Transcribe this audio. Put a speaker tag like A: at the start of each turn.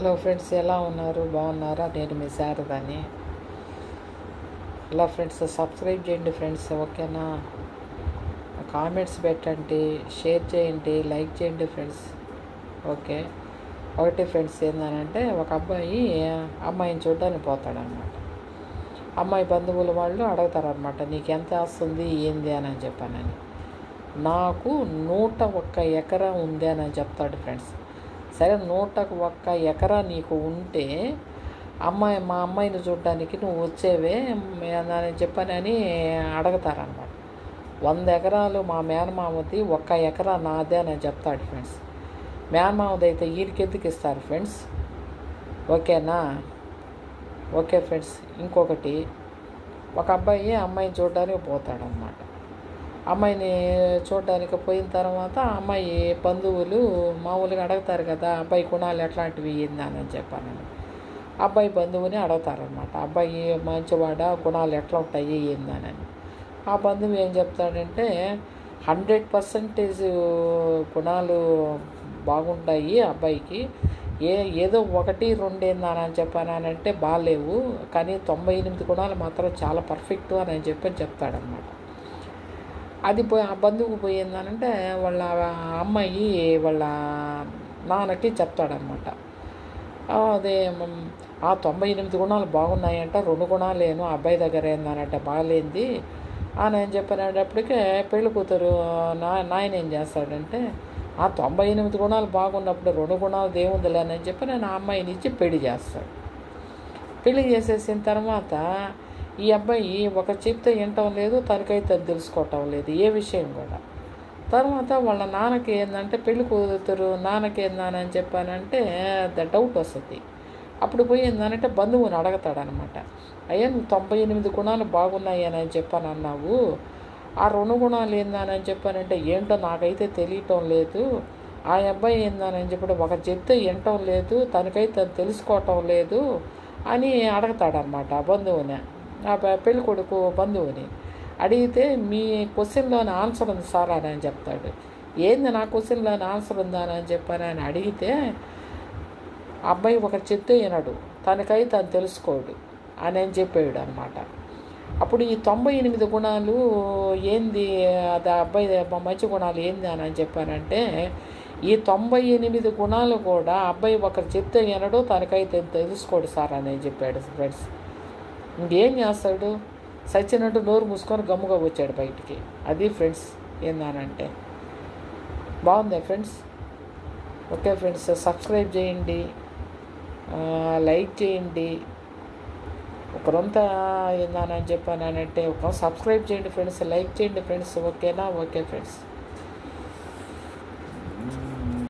A: Hello friends, ఎలా ఉన్నారు? బాగున్నారా? నేను మీ శారదాని. హలో ఫ్రెండ్స్, సబ్స్క్రైబ్ చేయండి ఫ్రెండ్స్, ఓకేనా? కామెంట్స్ పెట్టండి, షేర్ చేయండి, లైక్ చేయండి ఫ్రెండ్స్, ఓకే. ఒకటి ఫ్రెండ్స్, ఏంటంటే ఒక అబ్బాయి అమ్మాయిని చూడడానికి పోతాడనమాట. అమ్మాయి బంధువుల వాళ్ళు అడుగుతారనమాట, నీకు ఎంత వస్తుంది ఏంది అని చెప్పానని. నాకు 101 ఎకరా ఉంది అని చెప్తాడు ఫ్రెండ్స్. సరే, 101 ఎకరా నీకు ఉంటే మా అమ్మాయిని చూడడానికి నువ్వు వచ్చేవే అని చెప్పానని అడుగుతారనమాట. 100 ఎకరాలు మా మేనమామది, 1 ఎకరా నాదే అని చెప్తాడు ఫ్రెండ్స్. మేనమామది అయితే వీడికెందుకు ఇస్తారు ఫ్రెండ్స్, ఓకేనా? ఓకే ఫ్రెండ్స్, ఇంకొకటి, ఒక అబ్బాయి అమ్మాయిని చూడడానికి పోతాడనమాట. అమ్మాయిని చూడడానికి పోయిన తర్వాత అమ్మాయి బంధువులు మామూలుగా అడుగుతారు కదా, అబ్బాయి గుణాలు ఎట్లాంటివి ఏందని చెప్పానని. అబ్బాయి బంధువుని అడుగుతారనమాట, అబ్బాయి మంచివాడా, గుణాలు ఎట్లా ఉంటాయి ఏందని. ఆ బంధువు ఏం చెప్తాడంటే 100% గుణాలు బాగుంటాయి అబ్బాయికి, ఏదో 1-2 ఏందని చెప్పానంటే బాగాలేవు, కానీ 98 గుణాలు మాత్రం చాలా పర్ఫెక్ట్ అని చెప్తాడనమాట. అది పోయి ఆ బంధువుకు పోయిందనంటే వాళ్ళ అమ్మాయి వాళ్ళ నాన్నకి చెప్తాడనమాట. అదే ఆ 98 గుణాలు బాగున్నాయంట, 2 గుణాలేను అబ్బాయి దగ్గర ఏందనంటే బాగాలేంది అని చెప్పినప్పటికే పెళ్లి కూతురు నాయన ఏం చేస్తాడంటే, ఆ 98 గుణాలు బాగున్నప్పుడు 2 గుణాలు దేవుందిలేనని చెప్పి నేను ఆ అమ్మాయిని ఇచ్చి పెళ్లి చేస్తాడు. పెళ్లి చేసేసిన తర్వాత ఈ అబ్బాయి ఒక చెప్తే వినటం లేదు, తనకైతే తెలుసుకోవటం లేదు ఏ విషయం కూడా. తర్వాత వాళ్ళ నాన్నకి ఏంటంటే, పెళ్లి కూతురు నాన్నకి ఏందని చెప్పానంటే డౌట్ వస్తుంది. అప్పుడు పోయి ఏంటంటే బంధువుని అడుగుతాడనమాట, అయ్యా నువ్వు 98 గుణాలు బాగున్నాయి అని చెప్పానన్నావు, ఆ 2 గుణాలు ఏందని చెప్పానంటే ఏంటో నాకైతే తెలియటం లేదు. ఆ అబ్బాయి ఏందని చెప్పి ఒక చెప్తే వినటం లేదు, తనకైతే తెలుసుకోవటం లేదు అని అడుగుతాడనమాట ఆ బంధువుని. ఆ పెళ్లి కొడుకు బంధువుని అడిగితే, మీ క్వశ్చన్లోని ఆన్సర్ ఉంది సార్ అని చెప్తాడు. ఏంది నా క్వశ్చన్లోని ఆన్సర్ ఉందా అని చెప్పానని అడిగితే, అబ్బాయి ఒక చెప్తే వినడు, తనకై తను తెలుసుకోడు అని చెప్పాడు అనమాట. అప్పుడు ఈ 98 గుణాలు ఏంది, అది అబ్బాయి మంచి గుణాలు ఏంది అని చెప్పానంటే, ఈ 98 గుణాలు కూడా అబ్బాయి ఒకరు చెప్తే వినడు, తనకైతే తెలుసుకోడు సార్ అని చెప్పాడు ఫ్రెండ్స్. ఇంకేం చేస్తాడు, సచ్చినట్టు నోరు మూసుకొని గమ్ముగా వచ్చాడు బయటికి. అది ఫ్రెండ్స్ ఏందనంటే. బాగుందా ఫ్రెండ్స్? ఓకే ఫ్రెండ్స్, సబ్స్క్రైబ్ చేయండి, లైక్ చేయండి. ఒకరంతా ఏందని చెప్పానంటే ఒక సబ్స్క్రైబ్ చేయండి ఫ్రెండ్స్, లైక్ చేయండి ఫ్రెండ్స్, ఓకేనా? Okay friends.